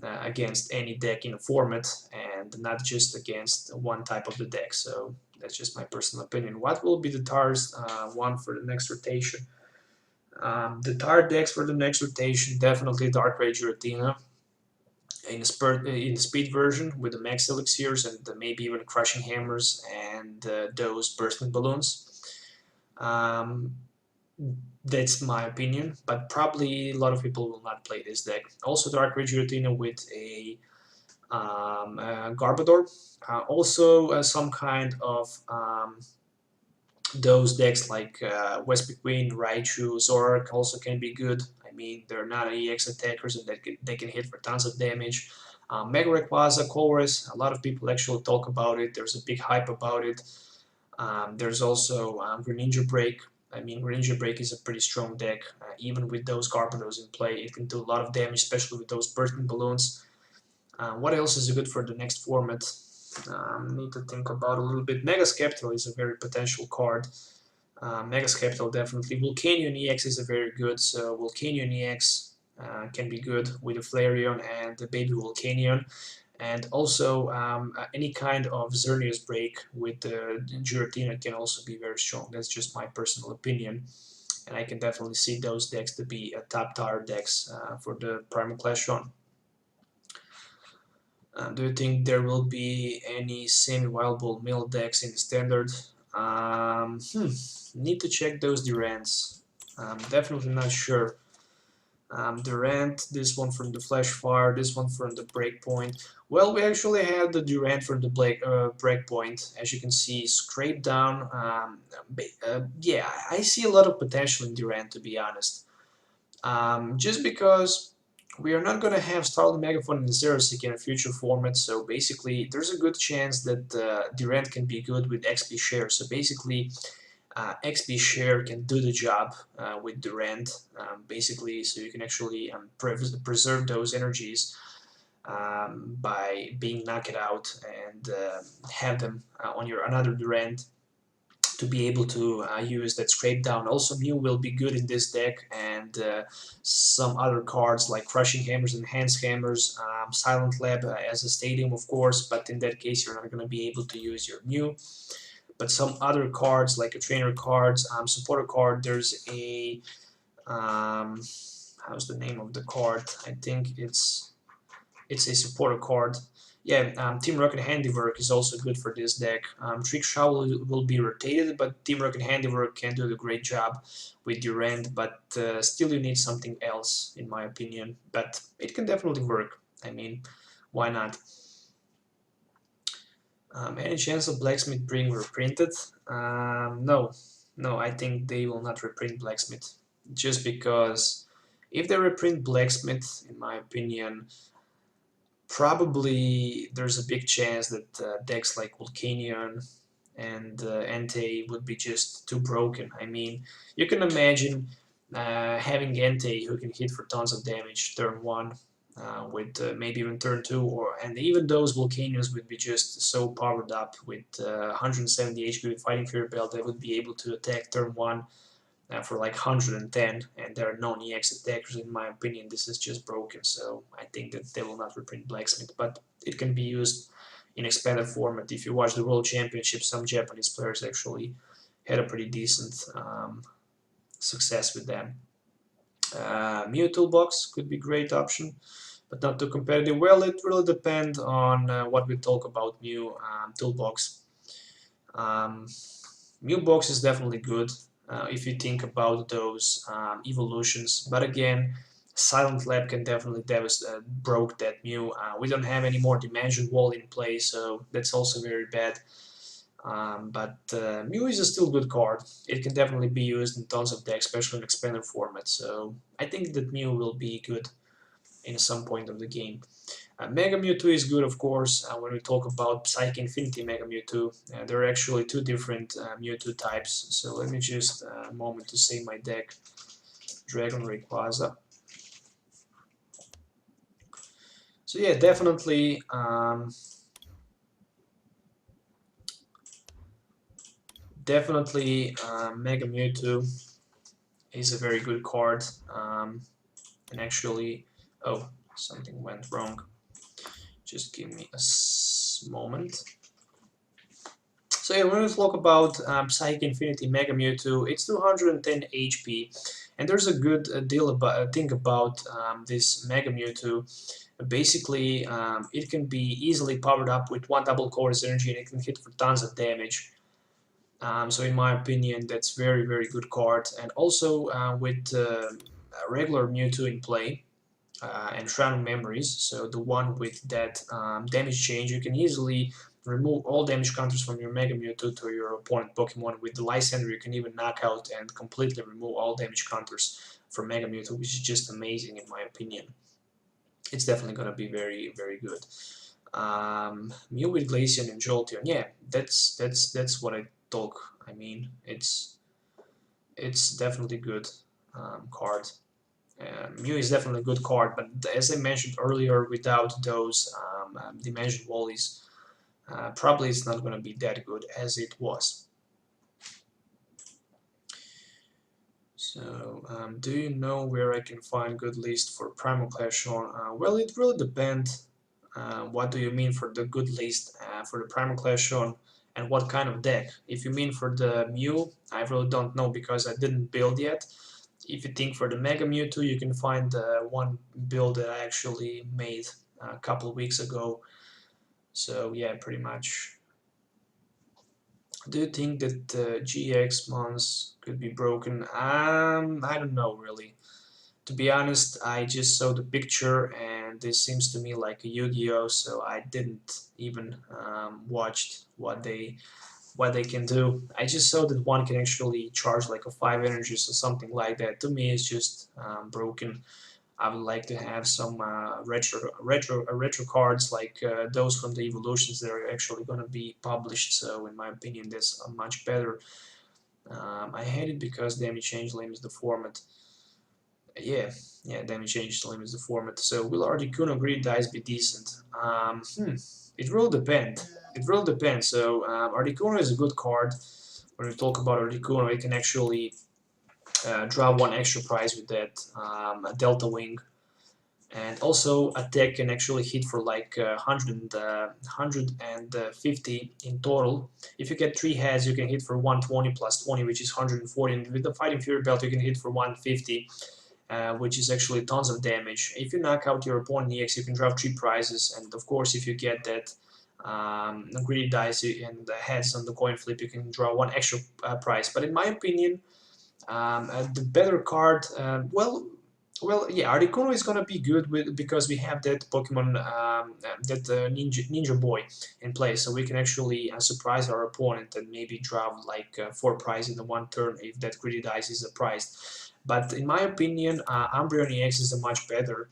against any deck in a format, and not just against one type of the deck. So that's just my personal opinion. What will be the TARS one for the next rotation? The TAR decks for the next rotation, definitely Dark Rage Giratina in the speed version with the max elixirs and maybe even crushing hammers and those bursting balloons. Um, that's my opinion, but probably a lot of people will not play this deck. Also, Dark Rage Giratina with a Garbodor. Also, some kind of those decks like Vespiquen, Raichu, Zoroark also can be good. I mean, they're not EX attackers and they can hit for tons of damage. Mega Rayquaza, Colress, a lot of people actually talk about it. There's a big hype about it. There's also Greninja Break. I mean, Greninja Break is a pretty strong deck. Even with those Garbodors in play, it can do a lot of damage, especially with those bursting balloons. What else is good for the next format? Need to think about a little bit. Mega Sceptile is a very potential card. Mega Sceptile definitely. Volcanion EX is a very good, so Volcanion EX can be good with the Flareon and the Baby Volcanion. And also any kind of Xerneas break with the Giratina can also be very strong. That's just my personal opinion. And I can definitely see those decks to be top tier decks for the Primal Clash run. Do you think there will be any semi-viable mill decks in the standard? Need to check those Durants. Definitely not sure. Durant, this one from the Flash Fire, this one from the Breakpoint. Well, we actually have the Durant from the Breakpoint, as you can see, scraped down. Yeah, I see a lot of potential in Durant, to be honest. Just because we are not going to have Starling Megaphone and Xerosic in a future format, so basically there's a good chance that Durant can be good with XP share. So basically XP share can do the job with Durant, basically, so you can actually preserve those energies by being knocked out and have them on your another Durant to be able to use that scrape down. Also, Mew will be good in this deck, and some other cards like Crushing Hammers, Enhanced Hammers, Silent Lab as a Stadium, of course, but in that case you're not going to be able to use your Mew. But some other cards like a trainer cards, supporter card, there's a how's the name of the card? I think it's a supporter card. Yeah, Team Rocket Handiwork is also good for this deck. Trick Shot will be rotated, but Team Rocket Handiwork can do a great job with Durant, but still you need something else, in my opinion. But it can definitely work. I mean, why not? Any chance of Blacksmith being reprinted? No, I think they will not reprint Blacksmith. Just because if they reprint Blacksmith, in my opinion, probably there's a big chance that decks like Volcanion and Entei would be just too broken. I mean, you can imagine having Entei who can hit for tons of damage turn 1 with maybe even turn 2, and even those Volcanions would be just so powered up with 170 HP with Fighting Fury Belt, they would be able to attack turn 1 for like 110, and there are non-EX attackers. In my opinion, this is just broken, so I think that they will not reprint Blacksmith, but it can be used in expanded format. If you watch the World Championship, some Japanese players actually had a pretty decent success with them. Mewtwo box could be a great option, but not too competitive. Well, it really depends on what we talk about Mew toolbox. Mew box is definitely good if you think about those evolutions, but again, Silent Lab can definitely broke that Mew. We don't have any more Dimension Wall in play, so that's also very bad. But Mew is a still good card. It can definitely be used in tons of decks, especially in expanded format. So I think that Mew will be good in some point of the game. Mega Mewtwo is good, of course. When we talk about Psychic Infinity Mega Mewtwo, there are actually two different Mewtwo types. So let me just a moment to save my deck. Dragon Rayquaza. So yeah, definitely. Definitely, Mega Mewtwo is a very good card, and actually, oh, something went wrong. Just give me a moment. So yeah, when we talk about Psychic Infinity Mega Mewtwo, it's 210 HP, and there's a good thing about this Mega Mewtwo. Basically, it can be easily powered up with one double chorus energy, and it can hit for tons of damage. So in my opinion, that's very good card. And also with regular Mewtwo in play and Shroud Memories, so the one with that damage change, you can easily remove all damage counters from your Mega Mewtwo to your opponent Pokemon. With the Lysander, you can even knock out and completely remove all damage counters from Mega Mewtwo, which is just amazing in my opinion. It's definitely gonna be very good. Mew with Glaceon and Jolteon, yeah, that's what I talk. I mean, it's definitely good card. Mew is definitely a good card, but as I mentioned earlier, without those Dimension Wallies, probably it's not going to be that good as it was. So, do you know where I can find good list for Primal Clash on? Well, it really depends. What do you mean for the good list for the Primal Clash on, and what kind of deck? If you mean for the Mew, I really don't know because I didn't build yet. If you think for the Mega Mewtwo, you can find one build that I actually made a couple of weeks ago. So yeah, pretty much. Do you think that GX mons could be broken? I don't know really. To be honest, I just saw the picture and this seems to me like a Yu-Gi-Oh! So I didn't even watch what they can do. I just saw that one can actually charge like a 5 energies or something like that. To me, it's just broken. I would like to have some retro cards like those from the evolutions that are actually going to be published. So in my opinion, that's much better. I hate it because damage change limits the format. Yeah, damage change limits the format. So will Articuno Greed Dice be decent? It will depend. It will depend. So Articuno is a good card. When we talk about Articuno, it can actually draw one extra prize with that Delta Wing. And also attack can actually hit for like 150 in total. If you get 3 heads, you can hit for 120 plus 20, which is 140. And with the Fighting Fury Belt, you can hit for 150. Which is actually tons of damage. If you knock out your opponent EX, you can draw 3 prizes, and of course, if you get that greedy dice and the heads on the coin flip, you can draw 1 extra prize. But in my opinion, the better card, well, yeah, Articuno is gonna be good because we have that Pokemon, that Ninja Boy in play, so we can actually surprise our opponent and maybe draw like 4 prizes in one turn if that greedy dice is a prize. But in my opinion, Umbreon EX is a much better.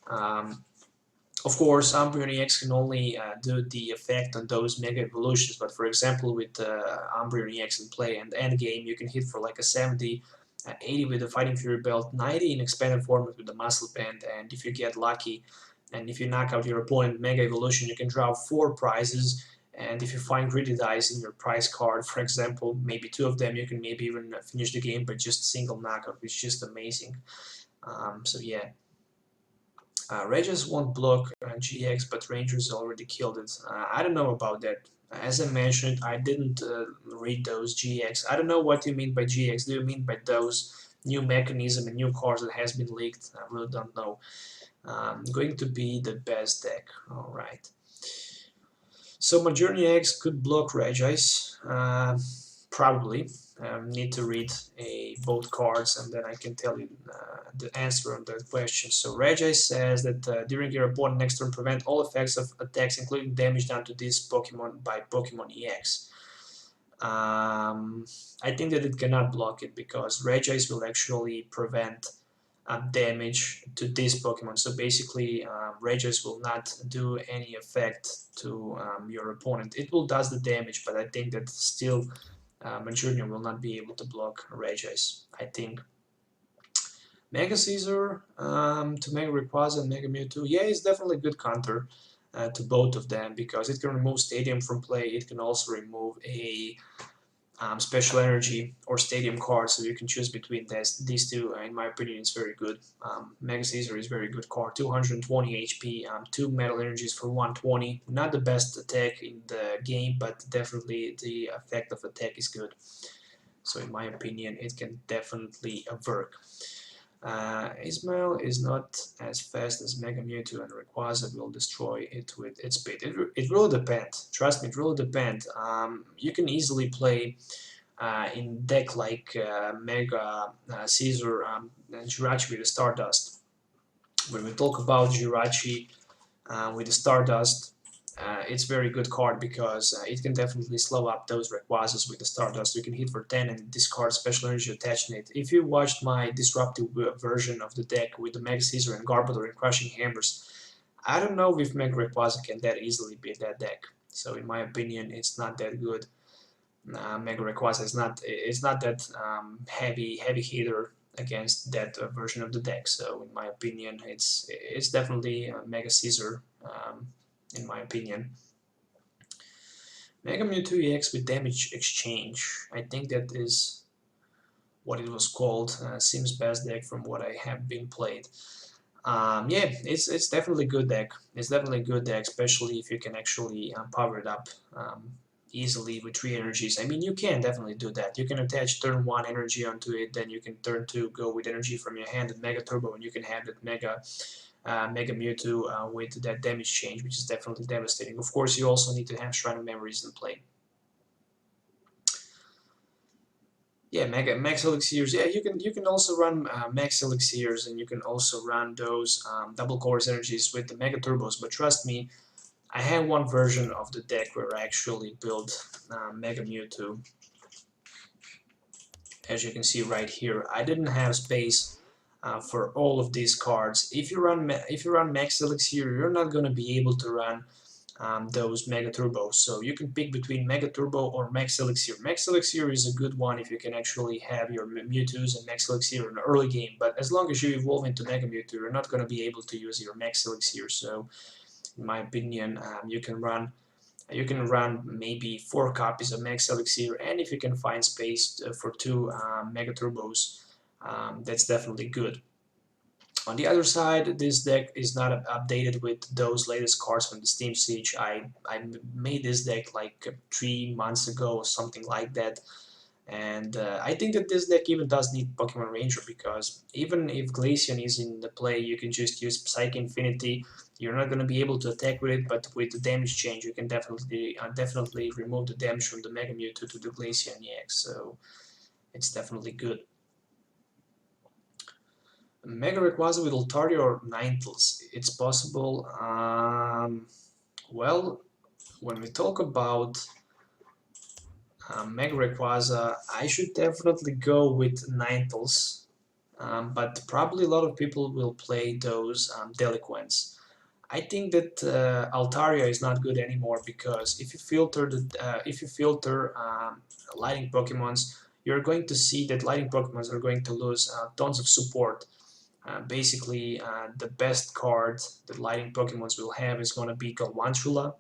Of course, Umbreon EX can only do the effect on those Mega Evolutions, but for example, with Umbreon EX in play and endgame, you can hit for like a 70, 80 with the Fighting Fury Belt, 90 in expanded format with the Muscle Band, and if you get lucky, and if you knock out your opponent Mega Evolution, you can draw 4 prizes, And if you find greedy dice in your prize card, for example, maybe 2 of them, you can maybe even finish the game by just a single knockout, which is just amazing. So yeah. Regis won't block GX, but Rangers already killed it. I don't know about that. As I mentioned, I didn't read those GX. I don't know what you mean by GX. Do you mean by those new mechanism and new cards that has been leaked? I really don't know. Going to be the best deck. Alright. So my Journey X could block Regis. Probably. Need to read both cards and then I can tell you the answer on that question. So Regis says that during your opponent next turn prevent all effects of attacks including damage done to this Pokemon by Pokemon EX. I think that it cannot block it because Regis will actually prevent damage to this Pokemon. So basically Regis will not do any effect to your opponent. It will does the damage, but I think that still Manchurian will not be able to block Regis, I think. Mega Caesar to Mega Rayquaza and Mega Mewtwo. Yeah, it's definitely a good counter to both of them because it can remove Stadium from play. It can also remove a special energy or stadium card, so you can choose between these two. In my opinion, it's very good. Mega Caesar is very good card, 220 HP, 2 metal energies for 120. Not the best attack in the game, but definitely the effect of attack is good. So in my opinion, it can definitely work. Ismail is not as fast as Mega Mewtwo, and Rayquaza will destroy it with its speed. It will depend. Trust me, it will depend. You can easily play in deck like Mega Caesar and Jirachi with the Stardust. When we talk about Jirachi with the Stardust, it's very good card because it can definitely slow up those Rayquazas with the Stardust. You can hit for 10 and discard special energy attached in it. If you watched my disruptive version of the deck with the Mega Caesar and Garbodor and Crushing Hammers, I don't know if Mega Rayquaza can that easily beat that deck. So in my opinion, it's not that good. Mega Rayquaza is not that heavy hitter against that version of the deck. So in my opinion, it's definitely Mega Caesar. In my opinion. Mega Mewtwo EX with damage exchange. I think that is what it was called. Seems best deck from what I have been played. Yeah, it's definitely good deck. It's definitely a good deck, especially if you can actually power it up easily with 3 energies. I mean, you can definitely do that. You can attach turn 1 energy onto it, then you can turn 2 go with energy from your hand and Mega Turbo, and you can have that Mega Mewtwo with that damage change, which is definitely devastating. Of course, you also need to have Shrine of Memories in play. Yeah, Max Elixirs. Yeah, you can also run Max Elixirs, and you can also run those double course energies with the Mega Turbos. But trust me, I have one version of the deck where I actually built Mega Mewtwo. As you can see right here, I didn't have space for all of these cards. If you run Max Elixir, you're not going to be able to run those Mega Turbos. So you can pick between Mega Turbo or Max Elixir. Max Elixir is a good one if you can actually have your Mewtwo's and Max Elixir in the early game. But as long as you evolve into Mega Mewtwo, you're not going to be able to use your Max Elixir. So in my opinion, you can run maybe 4 copies of Max Elixir, and if you can find space for 2 Mega Turbos, that's definitely good. On the other side, this deck is not updated with those latest cards from the Steam Siege. I made this deck like 3 months ago or something like that. And I think that this deck even does need Pokemon Ranger, because even if Glaceon is in the play, you can just use Psychic Infinity. You're not going to be able to attack with it, but with the damage change, you can definitely remove the damage from the Mega Mewtwo to the Glaceon EX. So it's definitely good. Mega Rayquaza with Altaria or Ninetales. It's possible. Well, when we talk about Mega Rayquaza, I should definitely go with Ninetales, but probably a lot of people will play those Deliquents. I think that Altaria is not good anymore, because if you filter Lightning Pokemons, you're going to see that Lightning Pokemons are going to lose tons of support. Basically, the best card that Lightning Pokemons will have is going to be Galvantula.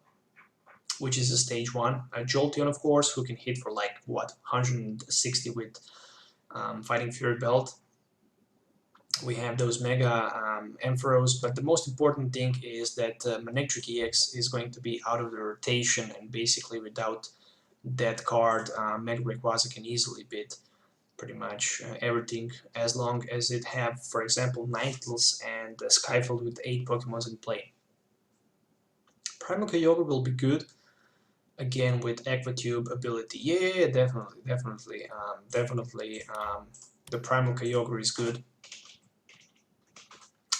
which is a stage 1. Jolteon, of course, who can hit for like, what, 160 with Fighting Fury Belt. We have those Mega Ampharos, but the most important thing is that Manectric EX is going to be out of the rotation, and basically without that card, Mega Rayquaza can easily beat pretty much everything, as long as it have, for example, Ninetales and Skyfield with 8 Pokemons in play. Primal Kyogre will be good, again with Aquatube ability. Yeah, definitely. The Primal Kyogre is good.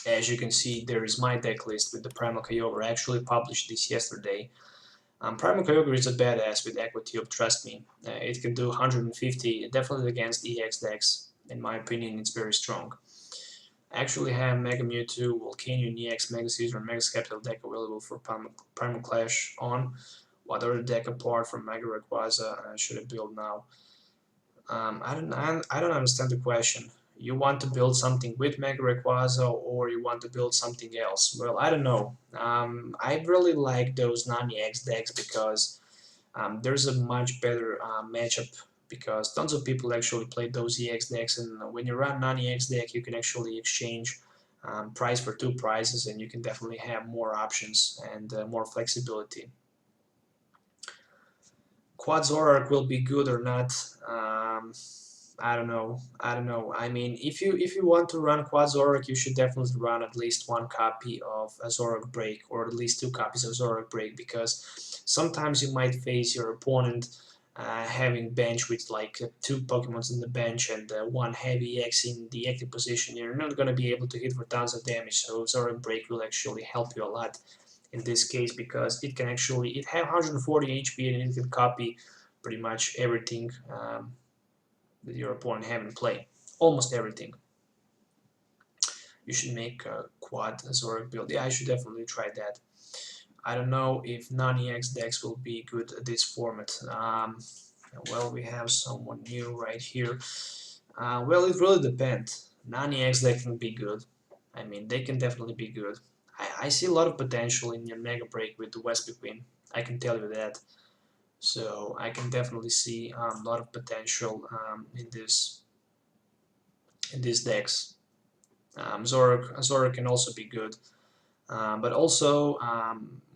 As you can see, there is my deck list with the Primal Kyogre. I actually published this yesterday. Primal Kyogre is a badass with Aquatube, trust me. It can do 150, definitely against EX decks. In my opinion, it's very strong. I actually have Mega Mewtwo, Volcanion EX, Mega Caesar, and Mega Sceptile deck available for Primal Clash on. What other deck apart from Mega Rayquaza should I build now? I don't understand the question. You want to build something with Mega Rayquaza, or you want to build something else? Well, I don't know. I really like those non-EX decks because there's a much better matchup, because tons of people actually play those EX decks, and when you run non-EX deck, you can actually exchange price for 2 prizes, and you can definitely have more options and more flexibility. Quad Zoroark will be good or not? I don't know. I mean, if you want to run Quad Zoroark, you should definitely run at least 1 copy of a Zoroark Break, or at least 2 copies of Zoroark Break, because sometimes you might face your opponent having bench with like 2 Pokemons in the bench and 1 heavy X in the active position. You're not going to be able to hit for tons of damage, so Zoroark Break will actually help you a lot in this case, because it can actually, it have 140 HP and it can copy pretty much everything that your opponent have in play. Almost everything. You should make a quad Zoroark build. Yeah, I should definitely try that. I don't know if non-EX decks will be good at this format. Well, we have someone new right here. Well, it really depends. Non-EX deck can be good. I mean, they can definitely be good. I see a lot of potential in your Mega Break with the Vespiquen. I can tell you that. So I can definitely see a lot of potential in these decks. Zoroark can also be good, but also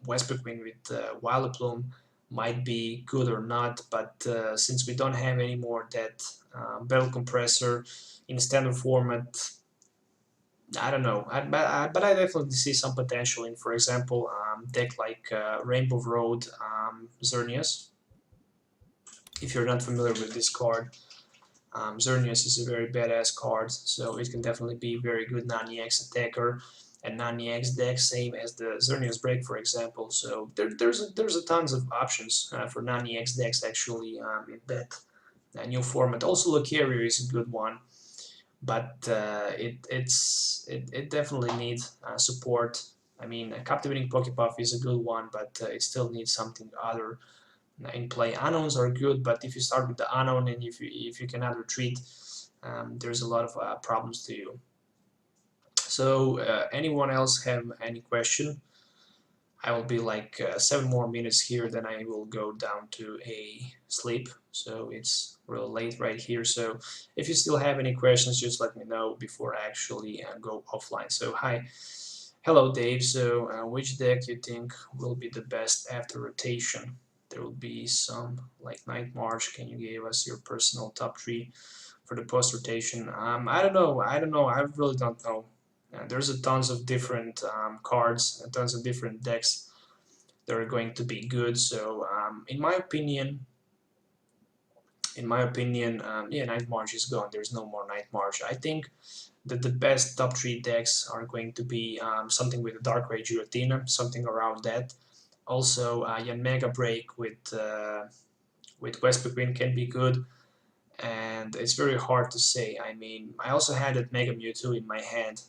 Vespiquen with Vileplume might be good or not. But since we don't have any more that Battle Compressor in standard format, I don't know, but I definitely see some potential in, for example, deck like Rainbow Road Xerneas. If you're not familiar with this card, Xerneas is a very badass card, so it can definitely be a very good non-EX attacker and non-EX deck, same as the Xerneas Break, for example. So there's a tons of options for non-EX decks actually in that new format. Also, Lucario is a good one, but it definitely needs support. I mean, a Captivating Pokepuff is a good one, but it still needs something other in play. Unknowns are good, but if you start with the unknown and if you cannot retreat, there's a lot of problems to you. So anyone else have any question? I will be like 7 more minutes here, then I will go down to a sleep. So it's real late right here. So if you still have any questions, just let me know before I actually go offline. So hi, hello Dave. So which deck you think will be the best after rotation? There will be some like Night March. Can you give us your personal top 3 for the post rotation? I don't know. I really don't know. There's a tons of different cards and tons of different decks that are going to be good. So in my opinion, yeah, Night March is gone. There's no more Night March. I think that the best top 3 decks are going to be something with a Dark Rage Giratina, something around that. Also, Mega Break with Vespiquen can be good, and it's very hard to say. I mean, I also had that Mega Mewtwo in my hand,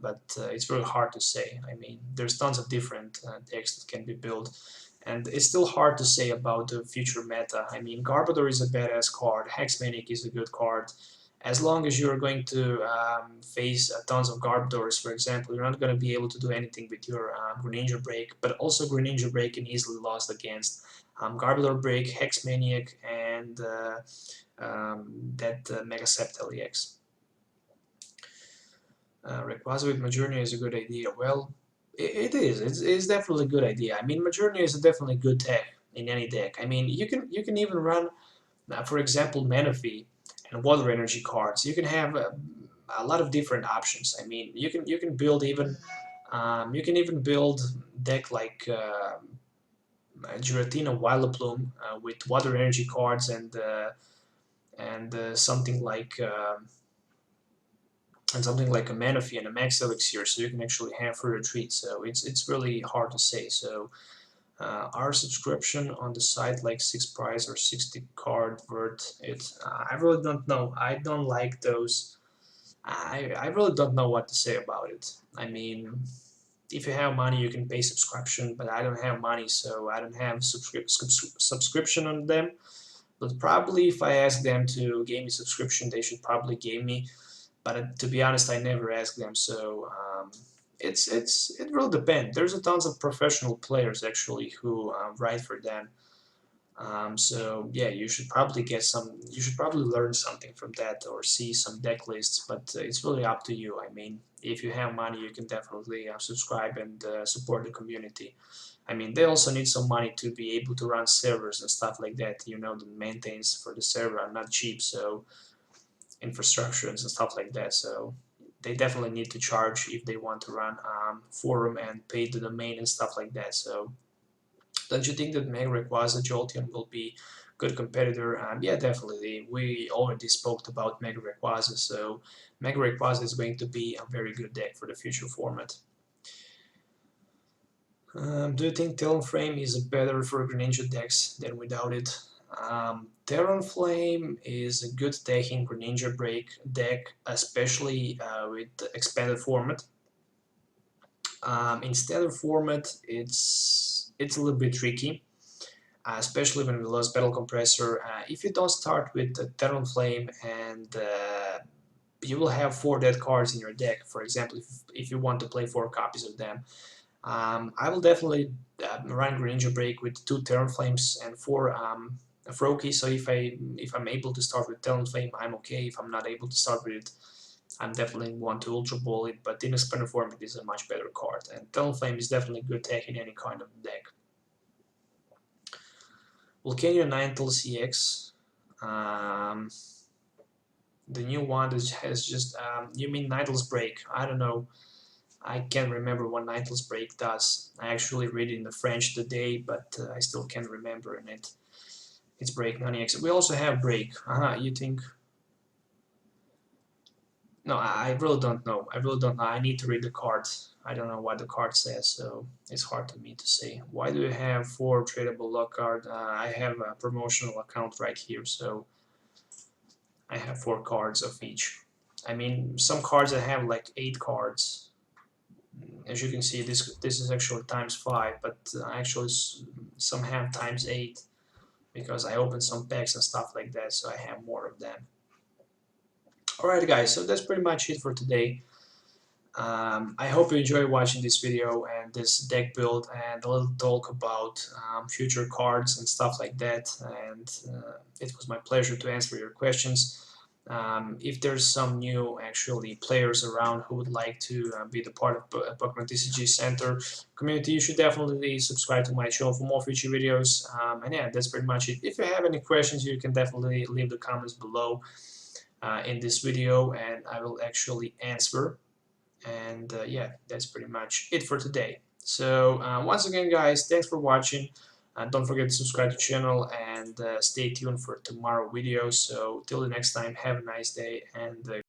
but it's very hard to say. I mean, there's tons of different decks that can be built, and it's still hard to say about the future meta. I mean, Garbodor is a badass card, Hexmanic is a good card, as long as you're going to face tons of Garbodors, for example, you're not going to be able to do anything with your Greninja Break, but also Greninja Break can easily lost against Garbodor Break, Hex Maniac, and that Mega Sceptile EX. Rayquaza with Majournia is a good idea. Well, it is. It's definitely a good idea. I mean, Majournia is a definitely good tech in any deck. I mean, you can even run, for example, Manaphy and Water Energy cards. You can have a lot of different options. I mean, you can build even build deck like Giratina Vileplume with Water Energy cards and something like. And something like a Manaphy and a Max Elixir, so you can actually have for retreat. So it's really hard to say. So our subscription on the site like 6 price or 60 card worth it. I really don't know. I don't like those. I really don't know what to say about it. I mean, if you have money, you can pay subscription, but I don't have money, so I don't have subscription on them. But probably if I ask them to give me subscription, they should probably give me. But to be honest, I never ask them, so it really depends. There's a tons of professional players actually who write for them. So yeah, you should probably get some. You should probably learn something from that or see some deck lists. But it's really up to you. I mean, if you have money, you can definitely subscribe and support the community. I mean, they also need some money to be able to run servers and stuff like that. You know, the maintenance for the server are not cheap, so infrastructures and stuff like that, so they definitely need to charge if they want to run forum and pay the domain and stuff like that. So don't you think that Mega Rayquaza Jolteon will be good competitor? Yeah, definitely. We already spoke about Mega Rayquaza, so Mega Rayquaza is going to be a very good deck for the future format. Do you think Talonflame is better for Greninja decks than without it? Talonflame is a good deck in Greninja Break deck, especially with expanded format. In standard format, it's a little bit tricky, especially when we lost Battle Compressor. If you don't start with Talonflame and you will have 4 dead cards in your deck, for example, if you want to play 4 copies of them. I will definitely run Greninja Break with 2 Talonflames and 4 Froakie, so if I'm able to start with Talonflame, I'm okay. If I'm not able to start with it, I'm definitely want to Ultra Ball it, but in expanded form it is a much better card, and Talonflame is definitely a good tech in any kind of deck. Volcanion Ninetales EX, the new one that has just, you mean Ninetales Break, I don't know. I can't remember what Ninetales Break does. I actually read it in the French today, but I still can't remember in it. It's Break, non-EX. We also have Break. You think? No, I really don't know. I really don't know. I need to read the card. I don't know what the card says, so it's hard for me to say. Why do you have 4 tradable luck cards? I have a promotional account right here, so I have 4 cards of each. I mean, some cards I have like 8 cards. As you can see, this is actually ×5, but actually some have ×8. Because I opened some packs and stuff like that, so I have more of them. Alright guys, so that's pretty much it for today. I hope you enjoy watching this video and this deck build and a little talk about future cards and stuff like that, and it was my pleasure to answer your questions. If there's some new actually players around who would like to be the part of Pokemon TCG Center community, you should definitely subscribe to my channel for more future videos. And yeah, that's pretty much it. If you have any questions, you can definitely leave the comments below in this video, and I will actually answer. And yeah, that's pretty much it for today. So once again, guys, thanks for watching. Don't forget to subscribe to the channel and stay tuned for tomorrow videos. So till the next time, have a nice day and